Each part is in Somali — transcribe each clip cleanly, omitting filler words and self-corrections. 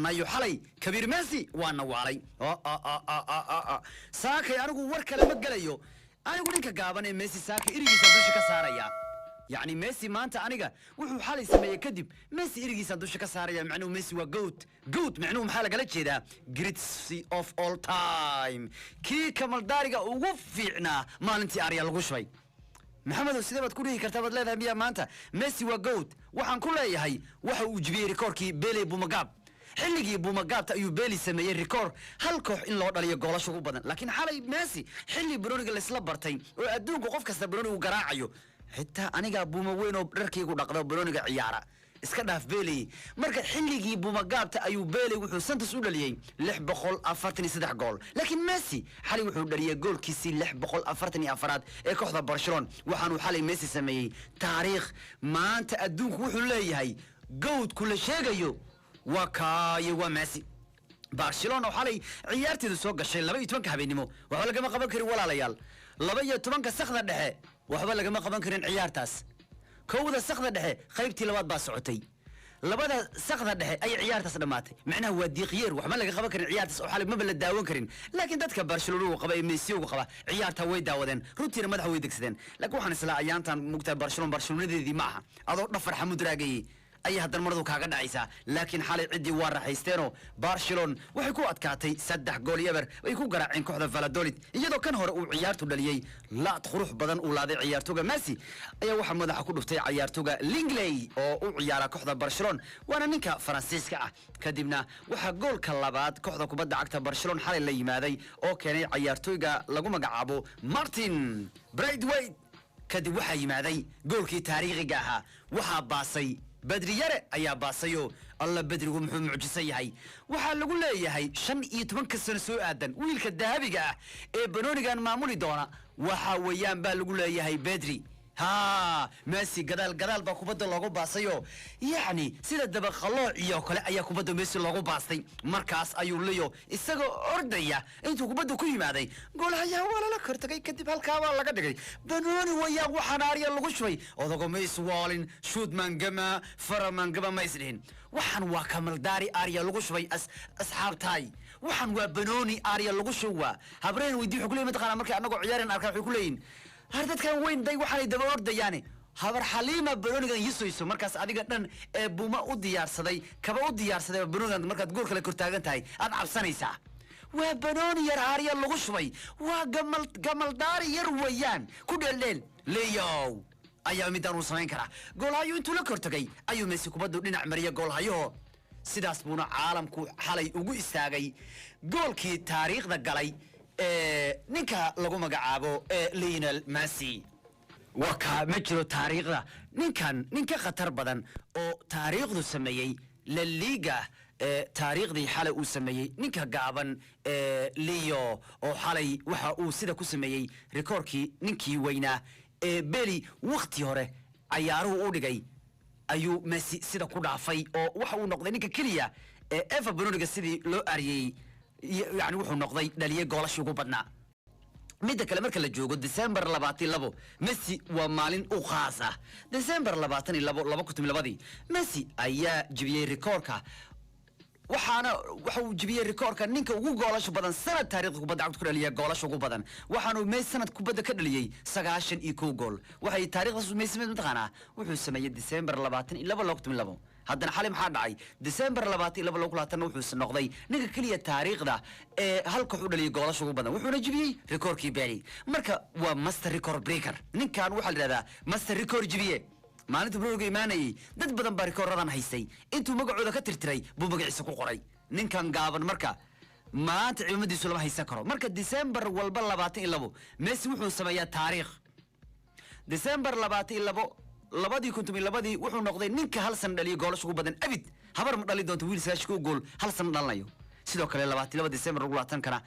mayo xalay kabiir Messi waana waalay saakay anigu war kale ma galayo anigu ninka gaaban ee Messi saakay irigiisa dusha ka saaraya يعني ميسي مانتا أنيقا وحو حالي سمية كدب ميسي إرقي سندوشة كساريا معنو ميسي وقوت معنو محالة قالت شيدا greatest of all time كي كمال داريقا ووفعنا ما ننتي أريا الغشوي محمد السيدة تقولي كرتابة لا ذهبية مانتا ميسي وقوت وحان كل أي هاي وحو جبيه ريكوركي بيلي بومقاب xilligii buumagaabta ayuu beeli sameeyay record hal koox in loo dhaliyo goolasho ugu badan laakiin xalay Messi xilli Bruniga la isla bartay oo adduunka qof kasta Bruniga uu garaacayo xitaa aniga buuma weyn oo dharkaygu dhaqdo Bruniga ciyaara iska dhaaf beeli marka xilligii buumagaabta ayuu beeli wuxuu santas u dhaliyay 643 gool laakiin Messi xalay wuxuu dhaliyay goolkiisii 644 ee kooxda Barcelona waxaanu xalay Messi sameeyay taariikh maanta adduunku wuxuu leeyahay gold kula sheegayo وكاي وميسي برشلونة وحالي عيارتي ذو سوق الشيء لبا يتمنك حبينيمو وحبا لقا ما قبان كرين ولا ليال لبا يتمنك السخدة دحي وحبا لقا ما قبان كرين عيارتاس كودا السخدة دحي خيبتي لواد باسعوتي لبا دا السخدة دحي اي عيارتاس دماتي معناه هو ديقير وحبا لقا قبان كرين عيارتاس وحالي ما بلا داوان كرين لكن دادك برشلونة وقبا ميسي وقبا عيارتا وي داودين روتينا مدحا وي دكسدين لكن وحان اسلا عيانتان مكتاب برشلونة دي معها اضو نفر حمود راقي أي هذا المرض كاغا دعيسا لكن حالي عدي وار حيستينو برشلون waxay ku adkaatay 3 gool yabar way ku garaaceen kooxda Valladolid iyadoo kan hore uu ciyaartu dhaliyay la qurux badan uu laaday ciyaartoyga Messi ayaa waxa madaxa ku dhuftay ciyaartoyga Lingley oo uu ciyaara kooxda Barcelona waana ninka Faransiiska ah kadibna waxa goolka labaad kooxda kubadda cagta Barcelona xalay la yimaaday oo keenay ciyaartoyga lagu magacaabo Martin Braithwaite kadib waxa yimaaday goolkii taariikhiga ahaa waxa baasay بدري يرى أيا باسيو الله بدري ومحو معجزة هاي وحال لقول لي هاي شن يتمنك السنة سوء آدن ويلك الذهبي جاه بنوني كان معمولي دونا وحاويان بالقول لي هاي بدري ها ميسي قدال باكو بدو لغو باسيو يعني سيدا دبا خلو إياكو لا أياكو بدو ميسي لغو باسي مركاس أيو ليو إساقو أردية انتو كبدو كوي مادي قول هيا ولا لا كرتكي كدب هالكاوا لغا دقي بنوني ويا وحناريا لغو شوي اوضاقو ميس والين شود من قما فرا من قما ميسلين وحن واكامل داري آريا لغو شوي أصحاب تاي وحن وابنوني آريا لغو شوا هبرين ويدي حكولي متقانا مركا أناقو عيارين أركا حكولين هردت كان وين داي waxay daba ordayaan habar xaliima Bruniga yisooyso markaas adiga dhan ee buuma u diyaarsaday kaba u diyaarsaday Bruniga markaad gool kale kortaagan tahay aad cabsanaysaa waa Bruni yar aariya lagu shubay waa gamal daari yar wayaan ku dheeldheel leeyow ayaa midaan u samayn kara goolahayo intuu la kortagay ayuu Messi kubaddu dhinac mariya goolahayo sidaas buuna caalamku xalay ugu istaagay goolkii taariikhda galay ninka lagu magacaabo Lionel Messi waka ma jiro taariikhda ninka khatar badan oo taariikhdu sameeyay La Liga taariikhdii xalay uu sameeyay ninka gaaban Leo oo xalay waxa uu sida ku sameeyay rekoorkii ninkii weynaa Beli waqti hore ciyaaruhu u dhigay ayuu Messi sida ku dhaafay oo waxa uu noqday ninka kaliya Eva Bruniga sidii loo ariyay يعني وحنا نقضي دليل جولش يقول بدنا مدة كلام مركل الجوجو ديسمبر لبعتين لبو ميسي ومالين أخاصة ديسمبر لبعتين لبو كنت من لبادي ميسي أيا جبيه ريكوركا وحو جبيه ريكوركا نينك وقو جولش بدن سنة تاريخ كوبدا عقد كل اللي جولش وقو بدن وحنو ميسي سنة كوبدا كده اللي سجاشن إيكو جول وحي تاريخ ميسي متقنا وحو سمية ديسمبر لبعتين لبو لوقت من لبو هذا حالي محاد عاي ديسمبر لبعتين لبو لوقت لاتنا وحو النقضي نينك كلية تاريخ ده هالكحول اللي جولش وقو بدن وحو نجبيه ريكوركي باري مركا وماستر ريكور بريكر نين كان وحل هذا ماستر ريكور جبيه maalinta Bruniga iimaanay dad badan baa rikoorradan haystay intuu magacooda ka tirtiray buu magaciisa ku qoray ninkan gaaban marka maanta ciidamadiisu lama haysan karo marka December walba 22 Messi wuxuu sameeyaa taariikh December 22 wuxuu noqday ninka hal san dhaliyo goolasho ugu badan abid habar ma dhali doonto wiil saash ku gool hal san dhalanayo sidoo kale 22 December ugu laatan kana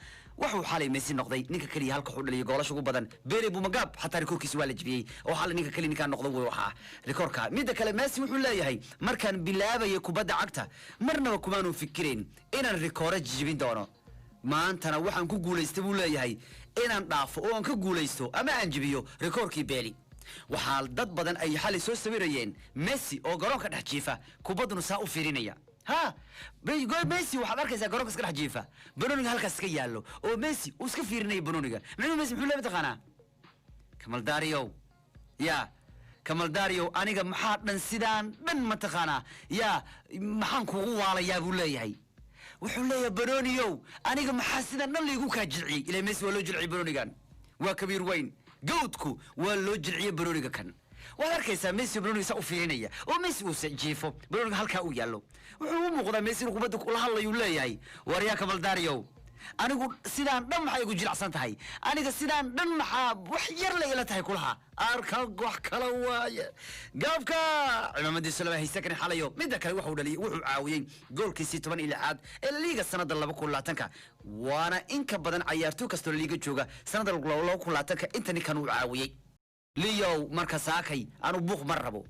wuxuu xalay Messi noqday ninka kaliya halka uu dhaliyo goolasho ugu badan beeri buu magab xataa rikoorkiisa waa la jibiyay oo xalay ninka kaliya ninka noqdo waxa rikoorka midda kale Messi wuxuu leeyahay markaan bilaabay kubadda cagta marnaba kumaanu fikireen inaan rikoor jibin doono maantana waxaan ku guuleystay buu leeyahay inaan dhaafo oo aan ka guuleysto ama aan jibiyo rikoorkii beeri waxaa dad badan ay xalay soo sawirayeen Messi oo garoonka dhex jiifa kubadduna saa u fiirinaya ها بيقول ميسي واحد أركز أقرأ كسر حجيفة بنونيغا هالكاس كيالو أو ميسي وسكفيرني بنونيغا منو ميسي محلو بتقنا كمال داريو يا كمال داريو أنا محاط من سيدان من متقنا يا محن كوغو على يا بولاي هاي وحولي بنونيو أنا محاسدا نلي يقول كجرعي إلى ميسي ولو جرعي بنونيغان وكبير وين جودكو ولو جرعي بنونيغا كان وهركيسا ميسي برونيغا سا وفيرينيا وميسي وسجيفو برونيغا هالكا او يالو wuxuu muuqdaa Messi inuu kubadda kula hadlayo leeyahay wariya Kamal Daariyo anigu sidaan dhan maxay ugu jilacsan tahay aniga sidaan dhan maxaa wax yar la ila tahay kulaha arka wax kala waaya gaabka ciidamada Salama haysta kan xalayo mid kale wuxuu dhaliyay wuxuu caawiyay goolkiisii 16aad ee liiga sanada 2020 waana in ka badan ciyaartoy kasta liiga jooga sanada 2020 intani kan uu caawiyay liyo marka saakay aanu buuq mar rabo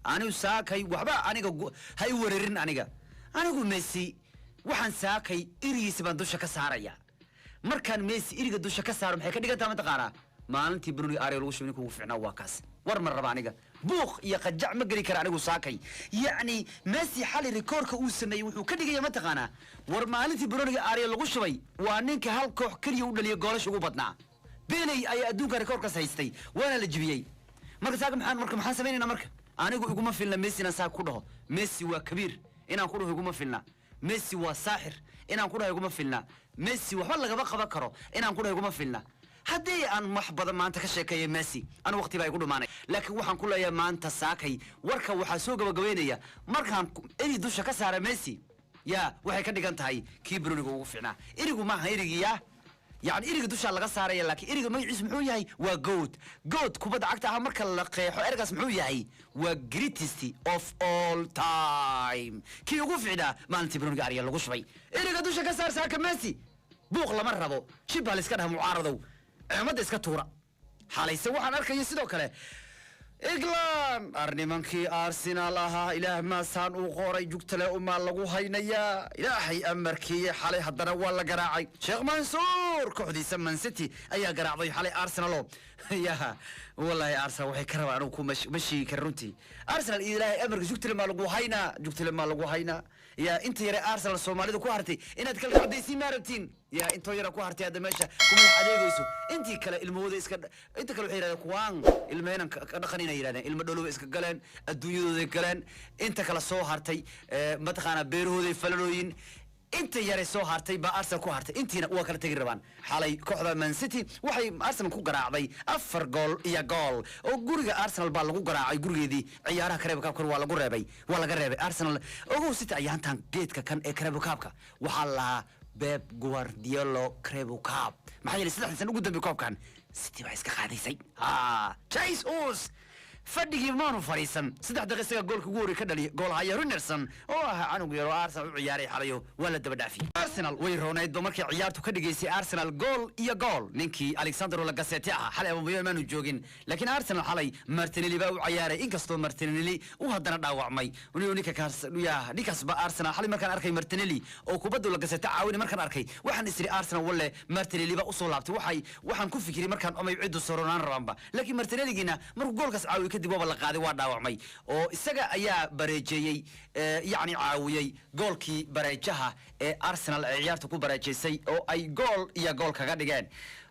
أنا ساكي وحبا أنا هاي وريرن أنا ميسي وحن ساكي إري سبان دوشة كسارة مركان ميسي إري دوشة كسارة محيكا ديكا تاما تقارا ما أنتي بروني آري روش منكو وفعنا واكاس ورمر ربا أنا بوخ يقجع مقري كرا أنا ساكي يعني ميسي حالي ريكورك أوسني وكديكا يا متقانا ورما أنتي بروني آري روش بي وانينك هالكوح كري ودلي قولش وقوبتنا بيني أي أدوكا ريكورك سايستي وانا لجبيي مركا ساكي محان سمينينا مركا أنا أقول ما فينا ميسي نسا كله ميسي وكبير أنا أقوله يقول ما فينا ميسي وساحر أنا أقوله يقول ما فينا ميسي وحلا جبا بكره أنا أقوله يقول ما فينا هدي أنا محبط ما أنت كشيء كي ميسي أنا وقتي بيقولوا معنا لكن وحن كله يا ما أنت ساكي وركا وحسوق بجوينيا مركان إني دوشة كسر ميسي يا وحي كده كنت هاي كيبروني يقول فينا إيرجو ما هيرجي يا يعني إيرجو دوشة على قصارة يا لكن إيرجو ما يسمعوا ياي وجود كوبا دعكتها مركا لقيح إيرجو اسمعوا ياي وجريتستي of all time كي يقول فينا ما أنت بروني قاري يلا قشبي إيرجو دوشة كسر ساك ميسي بوق لمرة بو شبه لسكنها معارضة عمد إسكتورة حالي يسوي عن أركي يسدو كله إغلان أرني منكي أرسنالها إله ما سان وغوري جوكتلا وما لغو هينيا إلهي أمركي حالي هدنا ولا قراعي شيخ منصور كحدي سمن سيتي أيا قراعي حالي أرسنالو يا والله يا أرسنال وحي كروا أنوكو مشي كرونتي أرسنال إلهي أمرك جوكتلا ما لغو هينا يا أنت يا أرسنال الصومالي دو كوهرتي إن أتكلم عديسي مارتين يا أنت يا كوهرتي هذا ماشى كم حديقيسو أنت كلا الموضوع إسكت أنت كلا حيرة كوان المهنة كدخنينا يرانا المدلو إسكت قلنا الدنيا ذي قلنا أنت كلا صوهرتي متخانا بيرو ذي فلوين أنت يا رسول هارتي بأرسنال كوهرتي أنت هنا وكلا تجربان حالي كوحدة من سيتي وحي أرسنال كوجراعي أفر جول يا جول أو جورج أرسنال بالغو جراعي جورج دي عيارها كريب كابكر ولا جربي أرسنال أو سيتي أيام تان جيت كان كريب كابكا وحلا بيب جوارديولا كريب كاب ما حد يستطيع أن يقول بكاب كان سيتي بعيس كخادي سي تشايس أوس فدي مانو فريسن سدح دقيقة جول كجوري كدلي جول هاي رينرسون عنو جيرو أرسنال عياري حليو ولا دبدافي أرسنال ويرونايد دومركي عيارتو كدقيسي أرسنال جول يا جول نينكي ألكسندر ولا جاسيتيها حلي أبو بيو مانو جوجين لكن أرسنال حلي مارتينيلي باو عياري إنكستو مارتينيلي وهدنا داوع ماي ونيونيكا كارس يا نيكاس بأرسنال حلي مركان أركي مارتينيلي أو كوبادو ولا جاسيتيها عاوني مركان أركي وحن يسري أرسنال ولا مارتينيلي باو صولابتي وحن كوفي كري مركان أمي يعدو سورونان رامبا لكن مارتينيلي جينا مرو جول كاس عاوي كدي بابا لقادي وعمي أو إسقى أيا بريجي يعني عاوي جول كي بريجها أرسنال عيارته كو بريجي أو أي جول يا جول كغاديجان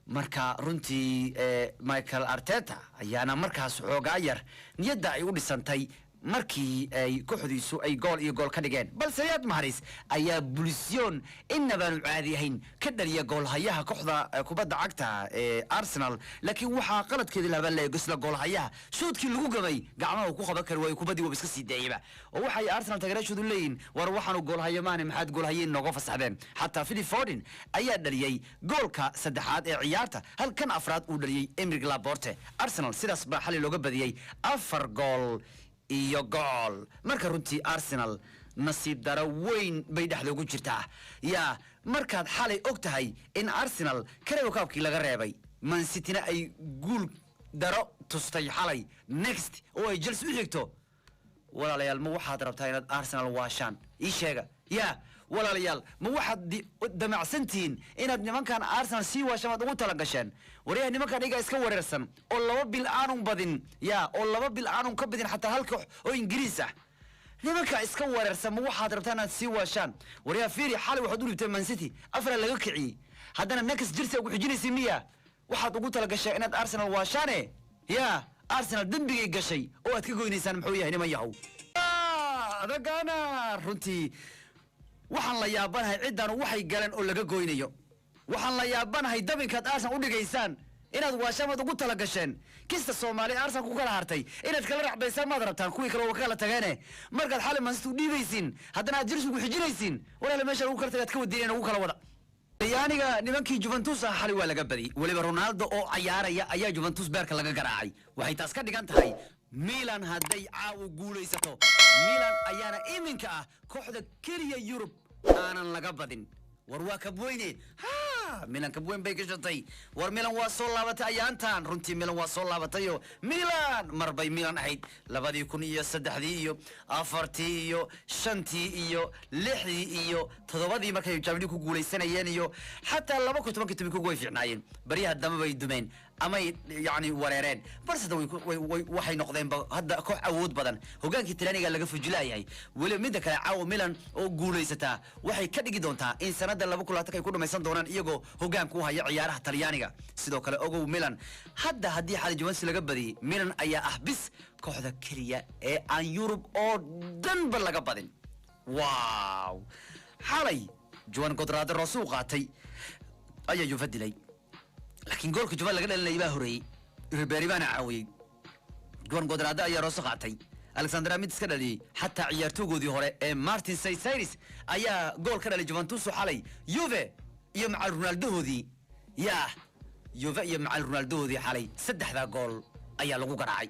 marka runtii Michael Arteta ayaana markaas xoogayar niyada ay u dhisantay markii ay kooxdiisu ay gool iyo gool ka dhigeen balse Riyad Mahrez ayaa bulisyoon inaba caadi ahayn ka dhaliya gool hayaha kooxda kubadda cagta Arsenal laakiin waxa qaladkeedii laba leeg isla gool hayaha shoodkii lagu gabay gacmaha uu ku qaban karo way kubadii iska sii daayba oo waxay Arsenal taageerayaashu leeyihiin war waxaanu gool hayamaane maxaad gool hayeen nooga fasaxdeen hatta Phil Foden ayaa dhaliyay goolka saddexaad ee ciyaarta halkan afraad uu dhaliyay Emerick Laporte Arsenal sidaas baa xal looga badiyay 4 gool iyo gool marka runtii Arsenal nasiib daro weyn bay dhaxda ugu jirtaa yaa markaad xalay ogtahay in Arsenal Carabao Cup-kii laga reebay Man City-na ay guul daro tustay xalay next oo ay Chelsea u xigto walaalayaal ma waxaad rabtaa inaad Arsenal waashaan ii sheega yaa walaalayaal ma waxaad damacsantiin inaad nimankan Arsenal sii waashamaad ugu tala gasheen wariyaha nimankan iga iska wareersan oo 2 bil aanun badin yaa oo 2 bil aanun ka badin xataa halka oo Ingiriis ah nimanka iska weerarsan waxaad rabtaan aad sii waashaan wariyaa fiiri xalay waxaad u dhibtay Man City afar laga kiciyay haddana next jirsi ugu xijinaysa miya waxaad ugu tala gashay inaad Arsenal waashaane ya Arsenal dambigay gashay oo aad ka goynaysaan muxuu yahay niman yahow adagana runtii waxaan la yaabanahay ciidan waxay galeen oo laga goynayo waxaan la yaabanahay dabinkaad Arsenal u dhigaysaan inaad waashamad ugu tala gasheen kista Soomaali Arsenal ku kala hartay inaad kala racbaysan ma rabtaan kuwii kale oo kala tageene markaad xalay Man City u dhiibaysiin haddana aad jirsi ugu xijinaysiin walaal meesha ugu kartay aad ka wadineen ugu kala wada yaaniga nimankii Juventus xalay waa laga badi waliba Ronaldo oo ciyaaraya ayaa Juventus beerka laga garaacay waxay taas ka dhigan tahay Milan hadday caaw guulaysato Milan ayaana iminka ah kooxda kaliya Europe aanan laga badin war waa ka weyne Milan ka weyn bay gashatay war Milan waa soo laabatay ayaantan runtii Milan waa soo laabatay Milan marbay Milan ahayd 2003 iyo 4 iyo 5 iyo 6 iyo 7 markay Champions ku guuleysanayeen iyo xataa 2010 ku goy fiicnaayeen bariyaha dama bay dumeen ama yani wareereen balse waxay noqdeen hadda koox awood badan hogaankii Talyaaniga laga fujilaayay wali mid kale caaw Milan oo guuleysata waxay ka dhigi doontaa in sanada 2020 ay ku dhamaysan doonaan iyagoo hogaanku haya ciyaaraha Talyaaniga sidoo kale ogow Milan hadda hadii xal Juventus laga badiyay Milan ayaa ah bis kooxda kaliya ee aan Europe oo dhanba laga badin waaw xalay Guuldarada rasuul qaatay ayaa Juventus لكن جولك جوال لقنا اللي يباهري ريبيري عاوي Guuldarada ayaa roos qaatay Alexander Mids ka dhaliyay حتى ciyaartoygoodii hore ee Martin Saisaris ayaa gool ka dhaliyay Juventus xalay Juve iyo macal Ronaldoodii yaa Juve iyo macal Ronaldoodii xalay saddexda gool ayaa lagu garaacay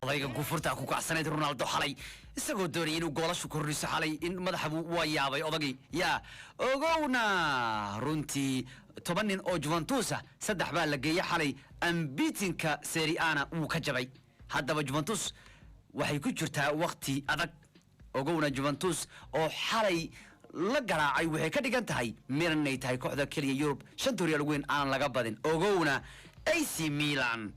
odayga gufurta ku kacsaneed Ronaldo xalay isagoo doonay inuu goolashu kordhiso xalay in madaxa waa yaabay odagii yaa ogowna runtii 10 nin oo Juventus saddex baa la geeyay xalay ambitinka Serie A uu ka jabay haddaba Juventus waxay ku jirtaa waqti adag ogowna Juventus oo xalay la garaacay waxay ka dhigan tahay Milan ay tahay kooxda kaliya Europe shanta horyal weyn aan laga badin ogowna AC Milan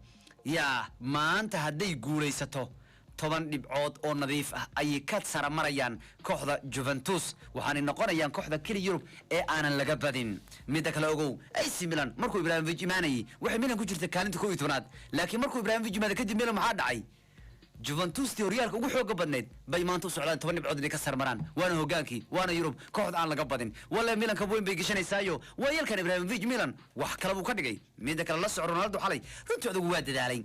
yaa maanta hadday guulaysato 10 dhibcood oo nadiif ah ay ka sara marayaan kooxda Juventus waxaan noqonayaan kooxda kaliya Europe ee aanan laga badin mid kale ogow AC Milan markuu Ibrahimovic imaanay waxay Milan ku jirtay kaalinta 12aad laakiin markuu Ibrahimovic imaanay kadib Milan maxaa dhacay Juventus horyaalka ugu xoog badneed bay maanta u socdaan 10 dhibcood inay ka sarmaraan waana hogaankii waana Europe kooxda aan laga badin wala Milan ka weyn bay gashanaysaa wayalkan Ibrahimovic Milan wax kala uu ka dhigay mid kale la socdo Ronaldo xalay runtii adugu waa dadaalay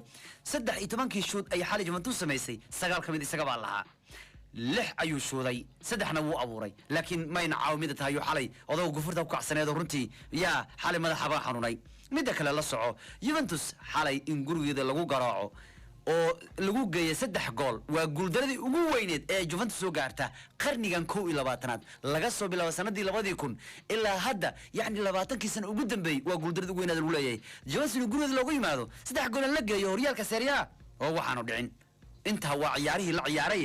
13 shoot ay xalay Juventus sameysay 9 kamid isaga baa lahaa 6 ayuu shooday 3na wuu abuuray laakiin mayna caawimada tahay xalay odagu gufurta ku kacsaneed runtii yaa xalay madaxa baa xanuunay mid kale la soco Juventus xalay in gurigeeda lagu garaaco oo lagu geeyay 3 gool waa guuldaradii ugu weyneed ee Juventus soo gaarta qarnigan 22aad laga soo bilaabo sanadii 2000 ilaa hadda yani 20 sano ugu dambeeyay waa guuldaradii ugu weyneed lagu leeyahay Juventus gurigeeda loogu yimaado 3 gool la geeyo horyaalka Serie A oo waxaanu dhicin inta waa ciyaarihii la ciyaaray